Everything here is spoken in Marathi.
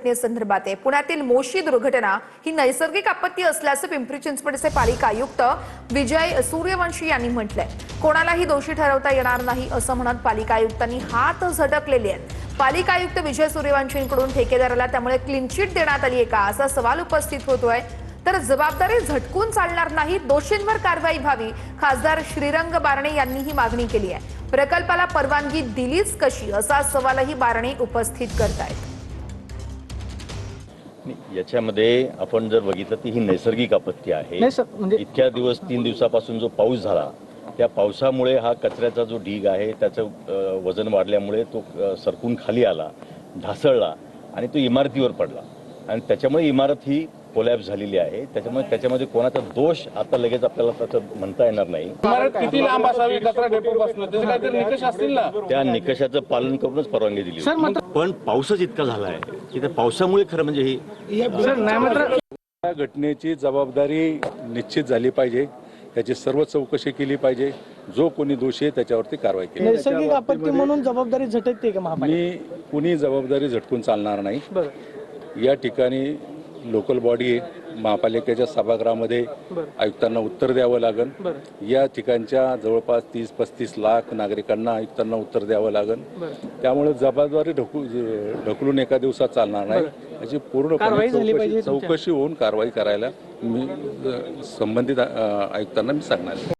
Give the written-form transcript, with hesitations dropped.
घटनेसंदर्भात आहे। पुण्यातील मोशी दुर्घटना ही नैसर्गिक आपत्ती असल्याचं पिंपरी चिंचवडचे पालिका आयुक्त विजय सूर्यवंशी यांनी म्हटलंय। कोणालाही दोषी ठरवता येणार नाही असं म्हणत पालिका आयुक्तांनी हात झटकलेले आहेत। पालिका आयुक्त विजय सूर्यवंशींकडून ठेकेदाराला त्यामुळे क्लीन चिट देण्यात आली आहे का असा सवाल उपस्थित होतोय। तर जबाबदारी झटकून चालणार नाही, दोषींवर कारवाई व्हावी। खासदार श्रीरंग बारणे यांनी ही मागणी केली आहे। प्रकल्पाला परवानगी दिलीच कशी असा सवालही बारणे उपस्थित करतायत। याच्यामध्ये आपण जर बघितलं तर ही नैसर्गिक आपत्ती आहे। इतक्या दिवस 3 दिवसापासून जो पाऊस झाला त्या पावसामुळे हा कचऱ्याचा जो ढीग आहे त्याचं वजन वाढल्यामुळे तो सरकून खाली आला, ढासळला आणि तो इमारतीवर पडला आणि त्याच्यामुळे इमारत ही कोलॅप्स झालेली आहे। त्याच्यामध्ये कोणाचा दोष आता लगेच आपल्याला त्याचं म्हणता येणार नाही। इमारत किती लांब असावी कचरा डेपोपासून त्याचे काहीतरी निकष असतील ना, त्या निकषाचं पालन करूनच परवानगी दिली होती। पण पाऊसच इतका झाला आहे की त्या पावसामुळे खरं म्हणजे ही घटनेची जबाबदारी निश्चित झाली पाहिजे, त्याची सर्व चौकशी केली पाहिजे, जो कोणी दोषी आहे त्याच्यावरती कारवाई केली। नैसर्गिक आपत्ती म्हणून जबाबदारी झटकते का महापालिका? मी कुणी जबाबदारी झटकून चालणार नाही। या ठिकाणी लोकल बॉडी महापालिकेच्या सभागृहामध्ये आयुक्तांना उत्तर द्यावं लागेल। या ठिकाणच्या जवळपास 30-35 लाख नागरिकांना आयुक्तांना उत्तर द्यावं लागेल। त्यामुळे जबाबदारी ढकलून एका दिवसात चालणार नाही, याची पूर्ण चौकशी होऊन कारवाई करायला मी संबंधित आयुक्तांना मी सांगणार।